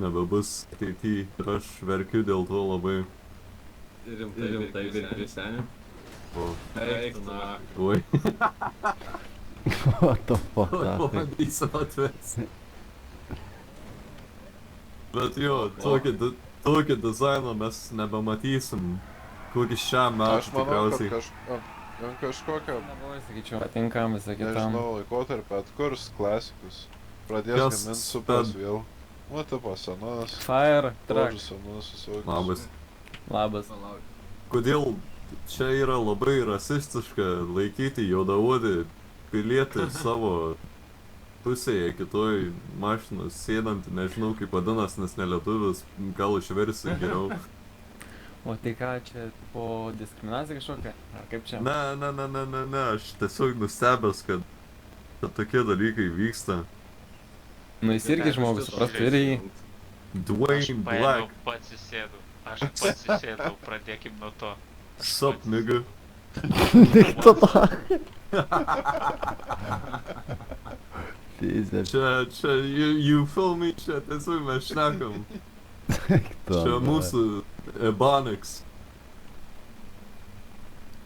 nebebus ateityje ir aš verkiu dėl to labai. Rimtai verkiu, seni. O, Eik tu na. oi. What the fuck, Oi, Rafai? pabandysiu atvesti. Bet jo, tokio dizaino mes nebematysim. Kokį šią metą Aš manau, kad tikriausiai. kažkokio, Nebuvai, sakyčiau, patinkam visą kitam. nežinau, laikotarpį atkurs klasikus. Pradės Kas gamint supras ten? vėl. Nu, tipo, senas. Fire truck. Senus visokius. Labas. Labas. Palauk. Kodėl čia yra labai rasistiška laikyti juodaodį pilietį savo pusėje, kitoj mašinos sėdant, nežinau kaip vadinas, nes nelietuvis, gal išversi geriau. O tai ką, čia po diskriminacija kažkokia? Ar kaip čia? Ne, aš tiesiog nustebęs, kad tokie dalykai vyksta. Nu jis irgi žmogus, suprastų ir jį. Dwayne Black, Pats įsėdau, pradėkim nuo to. sup nigga. Tik to to. Pizė. Čia, you feel me, čia tiesiog mes šnekam. Čia mūsų Ebonics.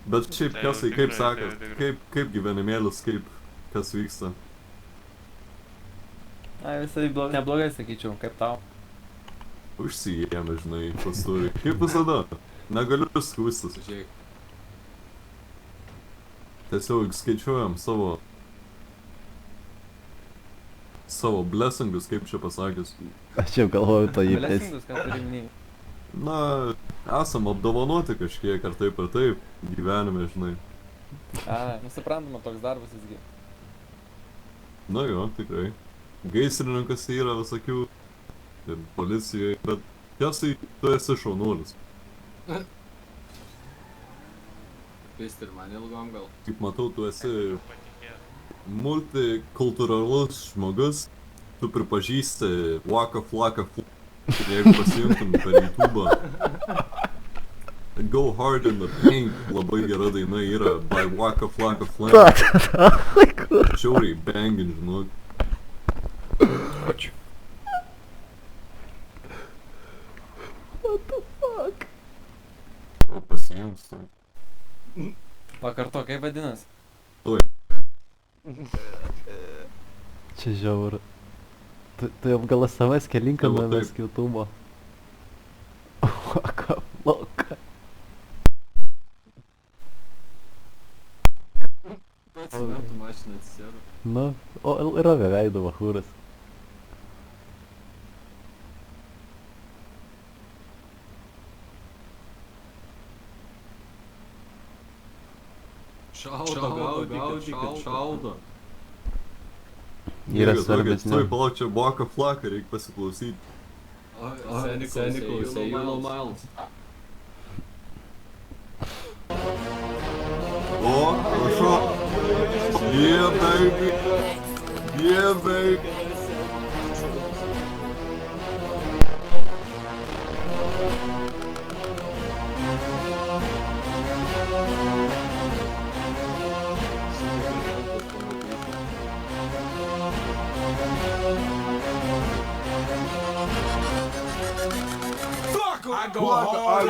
Bet šiaip Tai kasai, jau kaip tikrai, sakas, tai jau tikrai. kaip gyvenimėlis, kas vyksta. Na visai neblogai, sakyčiau, kaip tau. Užsijėmė, žinai, pastoviai. Kaip visada. Negaliu skūstis. Žiūrėk. Tiesiog skaičiuojam savo blessingus, kaip čia pasakius. Aš jau galvoju to įpės. Blessingus, ką turi minėjai? Na, esam apdovanoti kažkiek ar taip gyvenime, žinai. Nu suprantama, toks darbas visgi. Na jo, tikrai. Gaisrininkas yra visokių ir policijoje, bet tiesai tu esi šaunuolis. Pist ir man ilgom gal. Kaip matau, tu esi Patikėt. multikulturalus žmogus, tu pripažįsti Waka Flaka jeigu pasijungtum per YouTube'ą. Go Hard in the Paint labai gera daina yra by Waka Flaka Flame. Žiauriai bangin, žinok. Ačiū. What the fuck? O pasijungs tai. Pakarto, kaip vadinas? Tuoj. Čia žiauru. Tu apgala savas kelinką Tai va nuves taip. YouTube'o. Waka Flaka. Pats metų mašiną atsisėdu. Nu, o yra veido vahūras. Gaudykit, šaudo. Yra Tuoj svarbesni. palauk, čia Waka Flaka, reik pasiklausyti. Seni klausai, Juno Miles. O, prašau. Yeah, baby. Yeah, baby. I go hard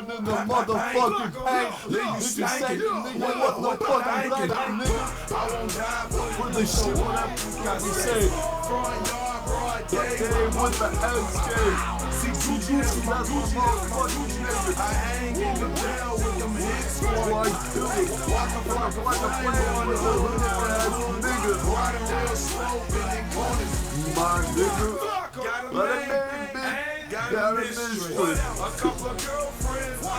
in the motherfucking paint. Nigga, you say, nigga, what the fuck I black nigga? I won't die for the shit, whatever you got to say. Front yard, broad day, with the SK. See, Gucci, that's what motherfucking nigga. I hang in the jail with them hits. What I do? Walk a flock like a player on the hood ass nigga. Riding real slow, bending corners. My nigga. Let it be, bitch. Got a mystery. A couple of girlfriends. I'm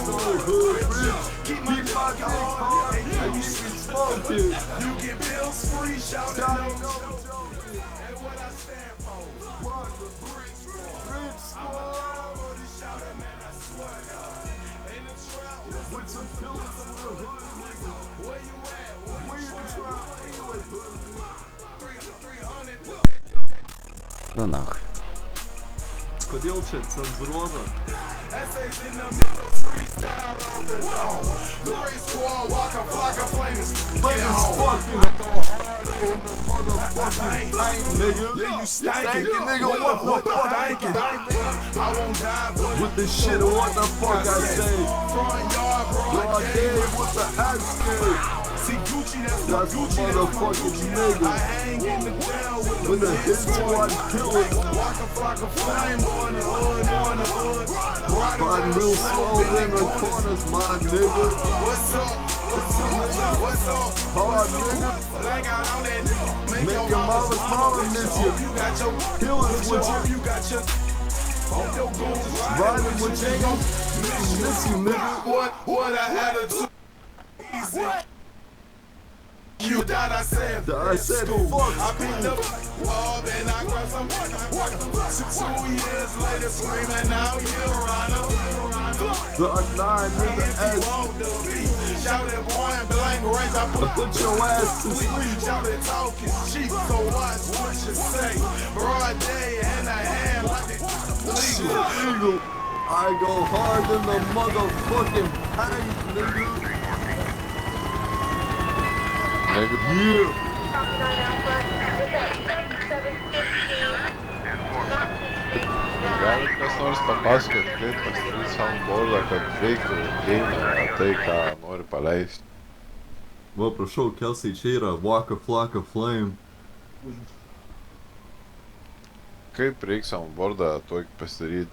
so hood, bitch. Keep my dick hard and keep me smoking. You get bills free, shout out no joke. And what I stand for. What the bricks for. I'm a loud shout out, man, I swear to God. In the trap with some pillars in the hood, nigga. Where you at? Where you trap? 300. Ну нахуй. kodėl čia cenzūruota? With the shit, what the fuck I say? Broad day with the ass. That's motherfucking nigga. With the hit squad killer. Riding real slow in the corners, my nigga. What's up? Hard nigga. Make your mama miss you. Killers with you. Riding with you. Miss you, nigga. What I had to do. You that I said fuck. I picked up and I grabbed some 2 years later screaming out your honor. Dark 9 nigga ass. Shouted point blank range, I put your ass to sleep. Shouted talking cheap, so watch what you say. Broad day and a hand like it legal. I go hard in the motherfucking paint, nigga. Yeah. Gali kas nors papasakot, kaip pasidaryt soundboardą, kad veiktų game, tai ką nori paleisti. Va, prašau, Kelsey, čia yra Waka Flocka Flame. Kaip reikia soundboardą tokį pasidaryt?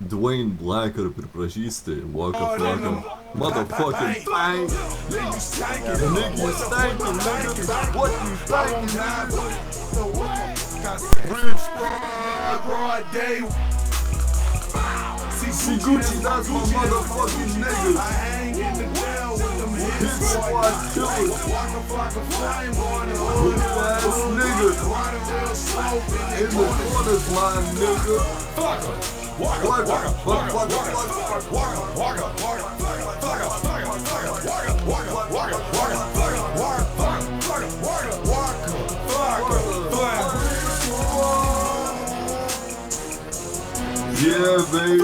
Dwayne Black ar pripažįsti Waka Flocka. Motherfucking bang. Nigga, you stankin', nigga. What you thinking, Bridge broad day. See Gucci, that's my motherfucking nigga. I hang in the well with them hit squad killers. Hood ass nigga. In the corners, my nigga. Yeah, baby. I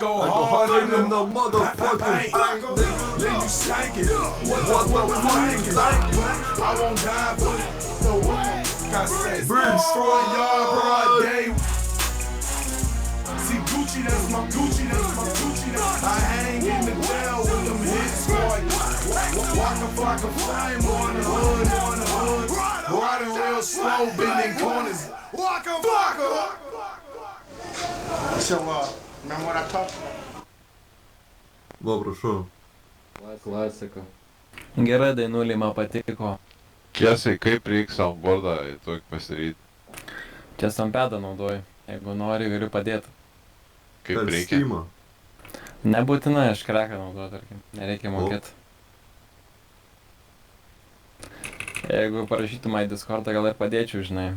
go harder than the motherfucking bank, nigga. Yeah, you stank it. What the fuck you thinking? I won't die for it. So what? I said, Bridge front yard, broad day. See Gucci, that's my Gucci, that's my Gucci. I hang in the well with them hit squad. Waka Flocka Flame on the hood. Riding real slow, bending corners. Waka Flocka. Va, prašau. Klasika. Gerai, dainuliai man patiko. Kiesai, kaip reikia soundboardą tokį pasidaryt? Čia sampedą naudoju. Jeigu nori, galiu padėti. Kaip Per reikia? Steamą. Nebūtinai aš kreką naudoju, tarkim. Nereikia mokėti. Jeigu parašytum į Discordą, gal ir padėčiau, žinai.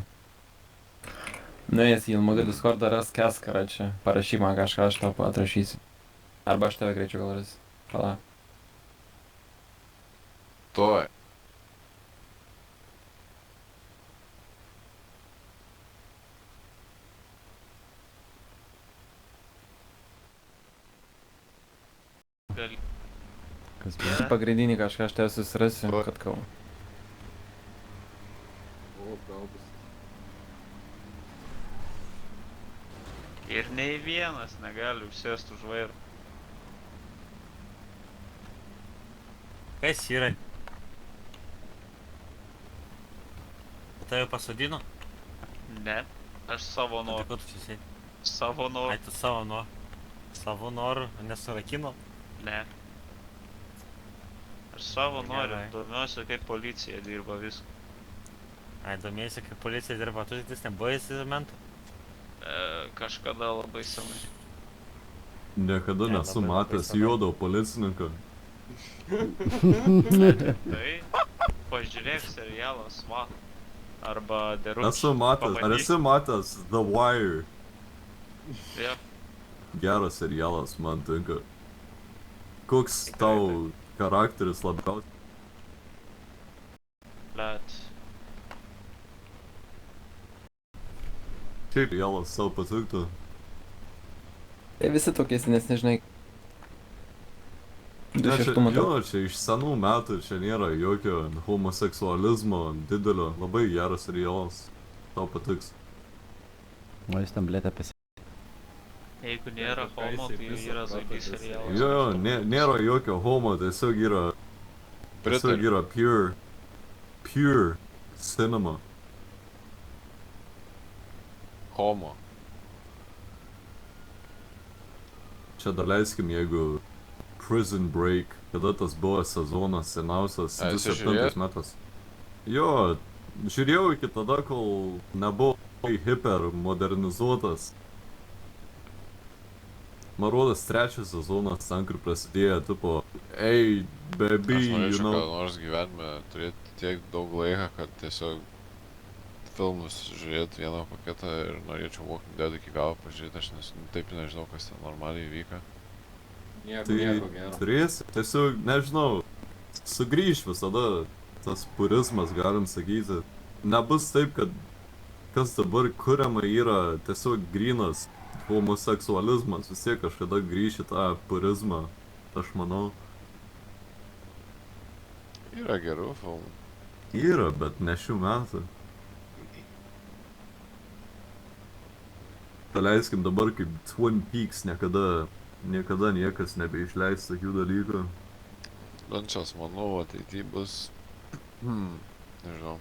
Nuėjęs į Ilmugą Discordą ras keskarą čia. Parašy man kažką, aš tau atrašysiu. Arba aš tave greičiau gal rasi. Pala. Toj. Gali. Pagrindinį kažką aš tave susirasiu, kad kau. O, galbus. Ir nei vienas negali užsėsti už vairo. Kas yra? Tave pasodino? Ne, aš savo Tai noru. kur tu čia sėdi? Savo Ai, noru. tu savo noru. Savo noru, nesurakino? Ne. Aš savo noriu, Gerai. domiuosi kaip policija dirba viską. Ai, domėjasi, kaip policija dirba, tu vis nebuvai įsimentų? Kažkada labai senai. Niekada Ne, nesu labai matęs senai. juodo policininko. Tai pažiūrėk serialą SWAT. Arba The Room. Esu matęs, ar esi matęs The Wire? Ja, Geras serialas, man tinka. Koks tau charakteris labiausiai? bet Šiaip jelas savo patiktų. Tai visi tokie senesni, žinai. Ne, čia, 26 matau. jo, čia iš senų metų, čia nėra jokio homoseksualizmo didelio. Labai geras serialas. Tau patiks. O jis ten blėt apie Jeigu nėra homo, tai yra zombie serialas. Jo, nėra jokio homo, tiesiog yra pure cinema. Homo. Čia daleiskim, jeigu Prison Break, kada tas buvo sezonas seniausias, A, esi 27 žiūrėjęs? metas. Jo, žiūrėjau iki tada, kol nebuvo hiper modernizuotas. Man rodas trečias sezonas ten, kur prasidėjo, tipo, hey, baby, Aš you norėčiau know. kada nors gyvenime turėti tiek daug laiko, kad tiesiog filmus žiūrėti vieną po kitą ir norėčiau Walking Dead iki galo pažiūrėti, aš taip nežinau, kas ten normaliai vyka. Nieko, Tai nieko gero. turėsi, tiesiog, nežinau, sugrįž visada tas purizmas, galim sakyti. Nebus taip, kad kas dabar kuriama yra tiesiog grynas homoseksualizmas, vis tiek kažkada grįši tą purizmą, aš manau. Yra gerų filmų. Yra, bet ne šių metų. Paleiskim dabar kaip Twin Peaks, niekada niekas nebeišleis tokių dalykų. Lančias, manau, ateityje bus... nežinau.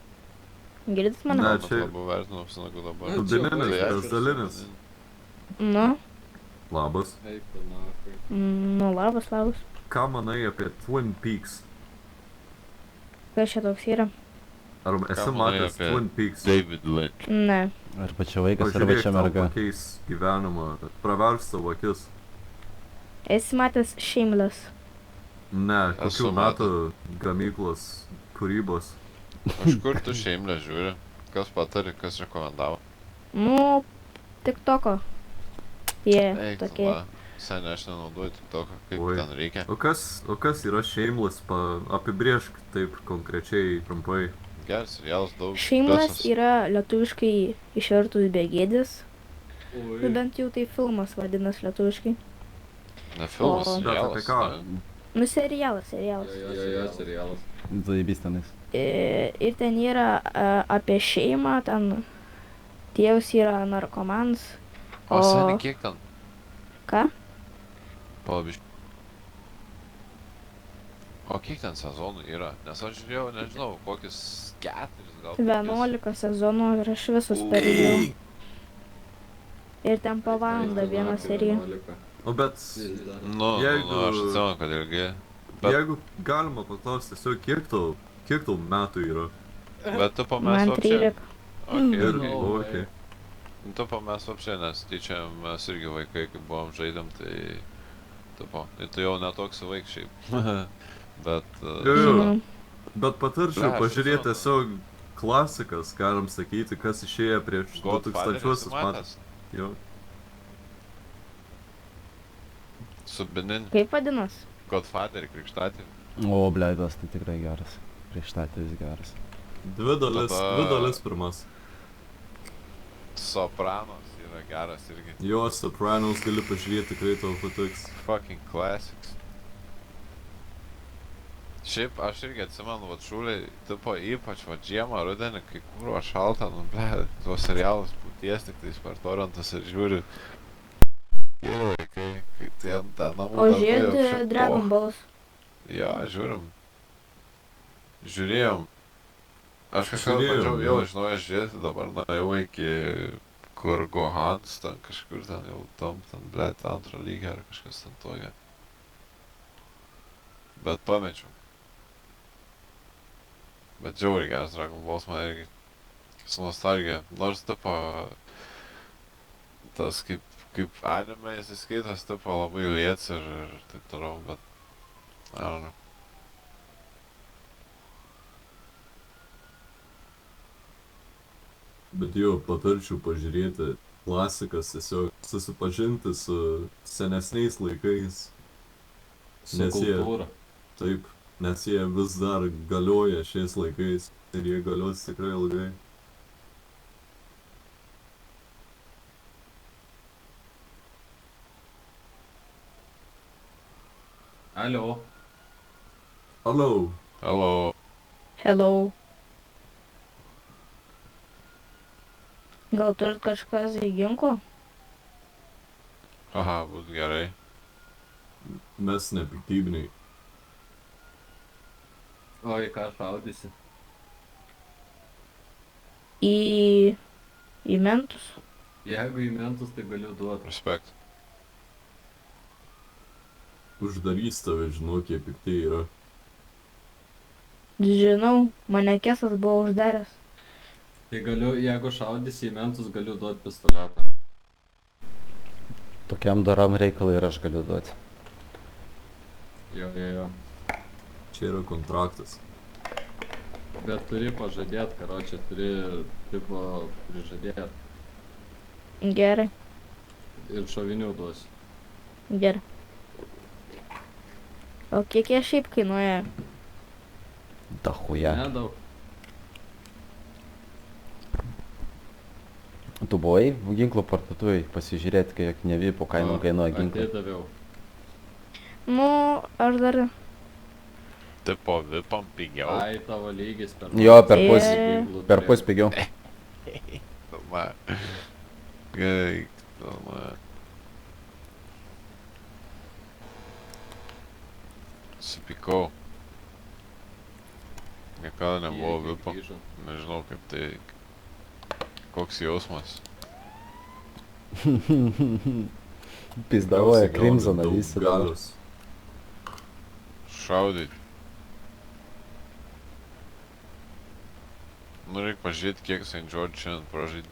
Girdit mane? Ne, Galbūt čia- labiau vertinams negu dabar. Nu, Dalinis, čia tas dalinis. Nu, Labas. Eik tu nachui. nu labas, labas. Ką manai apie Twin Peaks? Kas čia toks yra? Ar esi manai matęs apie Twin Peaks? David Lynch. Ne. Arba čia vaikas, arba Pažiūrėk, čia tau merga. pakeis gyvenimą, pravers savo akis. Esi matęs Shameless? Ne, Esu kokių metų gamyklos kūrybos. Iš kur tu šeimlę žiūri? Kas patarė, kas rekomendavo? Nu, TikToko. Jie Eik, tu tokie. va. Seniai aš nenaudoju TikToką, kaip Oi. ten reikia. O kas yra Shameless, apibrėžk taip konkrečiai, trumpai. Geras serialas, daug Shameless stresas. yra lietuviškai išvertus begėdis. Nu, Ui. bent jau tai filmas vadinas lietuviškai. Ne filmas, O- Bet apie ką? serialas. ne? Nu, serialas, serialas. Jo, serialas. Zaibys tenais. Ir ten yra apie šeimą, ten tėvas yra narkomans. O seniai kiek ten? Ką? Palabiškai. O kiek ten sezonų yra? Nes aš žiūrėjau, nežinau, kokius 4 gal. 11 sezonų ir aš visus perėjau. Ir ten po valandą vieną seriją. O bet, Nu, Jeigu- aš atsimenu, kad ilgi. Bet- jeigu galima paklausti, tiesiog kiek tau metų yra? Bet tu pames Man vapšė. 13. Ir, No okei. Tu pames vapšė, nes tyčia mes irgi vaikai, kai buvom žaidėm, tai... Tu jau netoks vaik šiaip. Bet... Jo, jo. Nu, Bet patarčiau Ble, aš pažiūrėti atsimenu. tiesiog klasikas, galim sakyti, kas išėjo prieš 2000 metais. Jo. Su Benin. kaip vadinas? Godfather krikštatėvi. O, bleidas, tai tikrai geras. Prieštatėvis geras. Dvi dalis, Tada- dvi dalis pirmas. Sopranos yra geras irgi. Jo, Sopranos gali pažiūrėti, tikrai tau patiks. Fucking classics. Šiaip aš irgi atsimenu, vat šūliai, tipo ypač vat žiemą, rudenį, kai kūro šalta, nu ble, tuos serialus būties tik tai per torentus ir žiūri. Ir vaikai, kai ten namų O darbai žiūrėt apšė- Dragon Balls. Jo, žiūrim. Žiūrėjom. Aš kažkada Žiūrėjom, bandžiau jo. vėl iš naujo žiūrėti, dabar nuėjau iki kur Gohans, ten kažkur ten jau ten, blėt, antro lygio ar kažkas ten tokia. Bet pamečiau. Bet žiauriai geras Dragon Balls man irgi su nostalgija. Nors tipo tas kaip anime jis skaitas tipo labai lėts ir taip toliau, bet I don't know. Bet jo, patarčiau pažiūrėti klasikas, tiesiog susipažinti su senesniais laikais. Su Nes jie, kultūra. taip, nes jie vis dar galioja šiais laikais ir jie galios tikrai ilgai. Alio. Allo. Alo. Hello. Gal turit kažkas į ginklo? Aha, būtų gerai. Mes nepiktybiniai. O į ką šaudysi? Į mentus? Jeigu į mentus, tai galiu duoti. Respekt. Uždarys tave, žinau, kiek piktai yra. Žinau, mane kesas buvo uždaręs. Tai galiu, jeigu šaudysi į mentus, galiu duoti pistoletą. Tokiam daram reikalui ir aš galiu duoti. Jo. Čia yra kontraktas. Bet turi pažadėt, karočią, turi, tipo, prižadėt. Gerai, Ir šovinių duosiu. gerai. O kiek jie šiaip kainuoja? Dahuja. Nedaug. Tu buvai ginklų parduotuvėj pasižiūrėti, kiek nevi po kainą kainuoja ginklai. Atidaviau. Nu, aš dar... Tipo, vipam pigiau. Ai, tavo lygis per... Jo, perpus Ginklų pigiau. Toma. Gerai, toma. Supykau. Niekada turėjau. nebuvo Jie vipo. grįžo. Nežinau kaip tai... Koks jausmas. Pizdavoja Tikriausiai Crimsoną gauni daug visi dabar. galios. Šaudyt. Nu, reik pažiūrėti, kiek St. George šiandien pražaidė.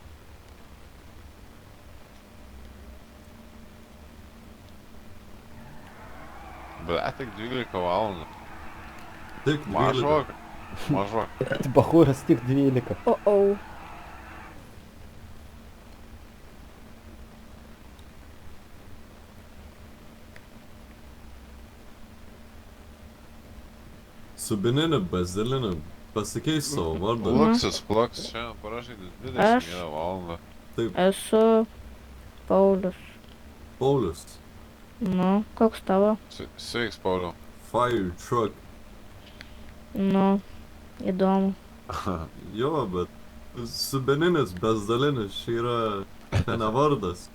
Ble, tik 12 valandų. Tik 12. Mažok. Mažok. Bachūras tik 12. O. Su Beniniu Baziliniu pasikeis savo vardą. Plaksis, šiandien paražaidė 21 valandą. Esu Paulius. Paulius. Nu, koks tavo? Sveiks, Pauliau. Fire truck. Nu, įdomu. Jo, bet su Beninis Bezdalinis čia yra ne vardas.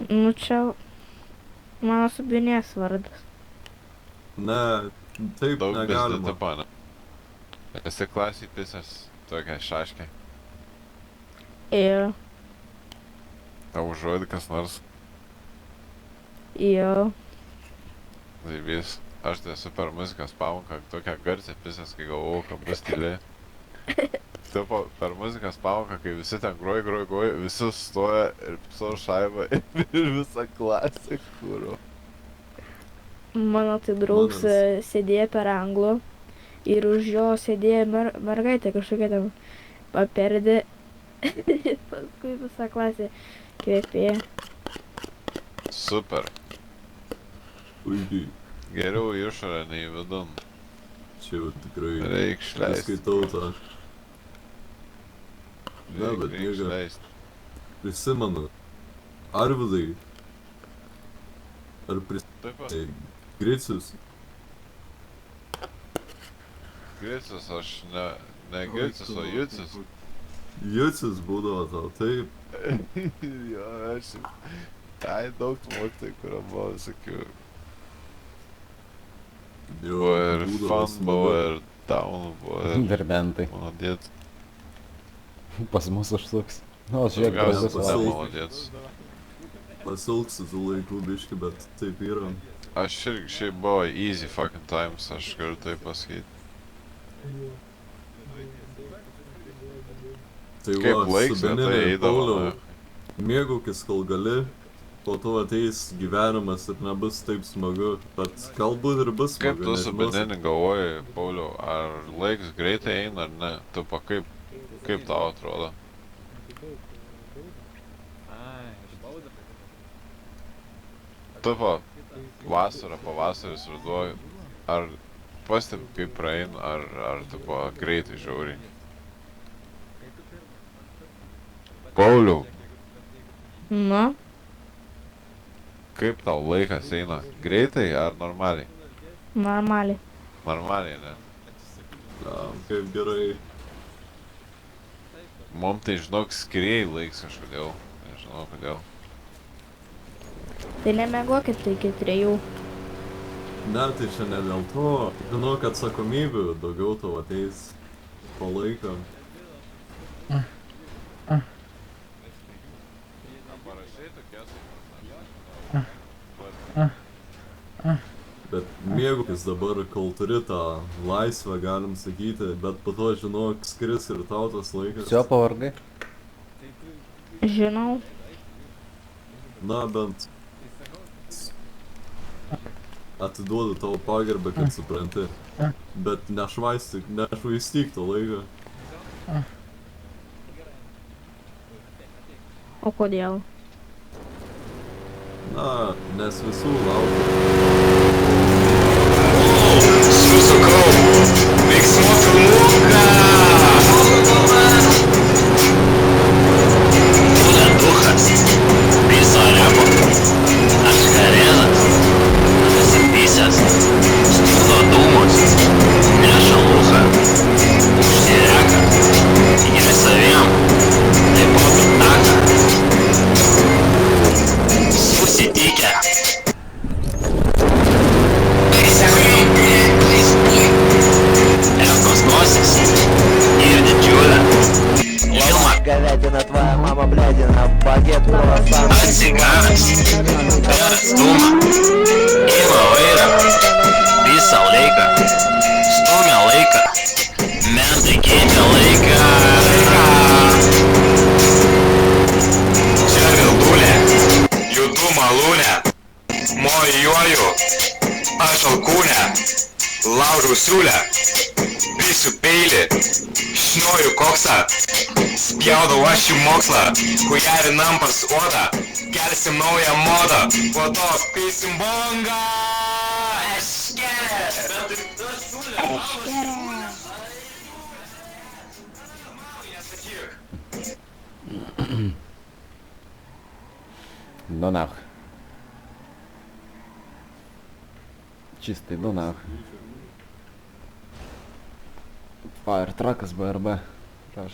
Nu, čia mano subinės vardas. Ne, taip Daug negalima. bezdėti pana. Esi klasiai pisęs tokia šaškė. Ir, Tau užuodi kas nors. jo, Zaibys. Aš tai esu per muzikos pamoką tokią garsią pisęs, kai galvojau, kad bus tyli. Tipo, per muzikos pamoką, kai visi ten groja, visi stoja ir savo šaibą ir visą klasę kūro. mano tai draugs sėdėjo per anglų ir už jo sėdėjo mergaitė kažkokia ten paperdė. Paskui visa klasė kvėpėjo. Super. Puikiai. Geriau į išorę nei vidun. Čia jau tikrai Reik išleist. skaitau tą. Ne, bet Reik nieko. išleist. Prisimenu. Arvidai. Ar Taip pat. Gricius. Gricius aš ne Gricius, o Jucius. Jucius būdavo tau, taip. Jo, aš jau. Ai, daug mokytojų, kurio buvo visokių. Buvo ir fun, buvo ir down, buvo ir Darbentai. malodėt. Pas mus užsuks. Nu, žiūrėk, Daugiausia gražus tada va. malodėt. Pasilgsiu tų laikų biški, bet taip yra. Aš irgi šiaip buvo easy fucking times, aš galiu tai pasakyti. Tai Kaip va, laiks, su tai Beniniu eidavo. Pauliau, mėgaukis kol gali, po to ateis gyvenimas ir nebus taip smagu, bet galbūt ir bus Kaip smagu. tu su nežinosi. Benini galvoji, Pauliau, ar laiks greitai eina ar ne? Tu pa kaip tau atrodo? Tu pa vasarą, pavasaris, ruduo, ar pastebi kaip praeina, ar tu pa greitai žiauriai? Pauliau, Nu, kaip tau laikas eina? Greitai ar normaliai? Normaliai. Normaliai, ne? Kaip gerai. Mum tai žinok skiriai laiks kažkodėl. Nežinau kodėl. Tai nemegokit iki 3. Ne, tai čia ne dėl to. Žinau, kad atsakomybių daugiau tau ateis po laiko. Parašai tokias. Bet mėgaukis dabar, kol turi tą laisvę, galim sakyti, bet po to, žinok, skris ir tau tas laikas. Все, pavargai. Žinau. Na, bent atiduodu tavo pagarbę, kad supranti. Bet nešvaistyk to laiką. O kodėl? Na, nes visų laukia. Susukau veiksmo filmuką. Duetuchas, viso repo. Aš karenas, pasipysęs, stūlo dūmus, neša lūchą, užsireka, ir saviem, taip pat taką. Susitikę. Eskos nosis ir didžiulė. Vilma. Говядина, твоя мама блядина, багет, круассан. Atsigavęs per atstumą. Ima vairą. Visą laiką. Stumia laiką. Mentai keičia laiką. Čia vildulė. Judu malūnė. Mojuoju. Aš alkūnė. Laužau siūlę. Pisiu peilį. Šnoju koksą. Spjaudau aš į mokslą. Hujarinam pas odą. Kelsim naują modą. Po to pisim bongą. Ну нахуй. Чистый, ну нахуй. Фаер трак СБРБ. Раш.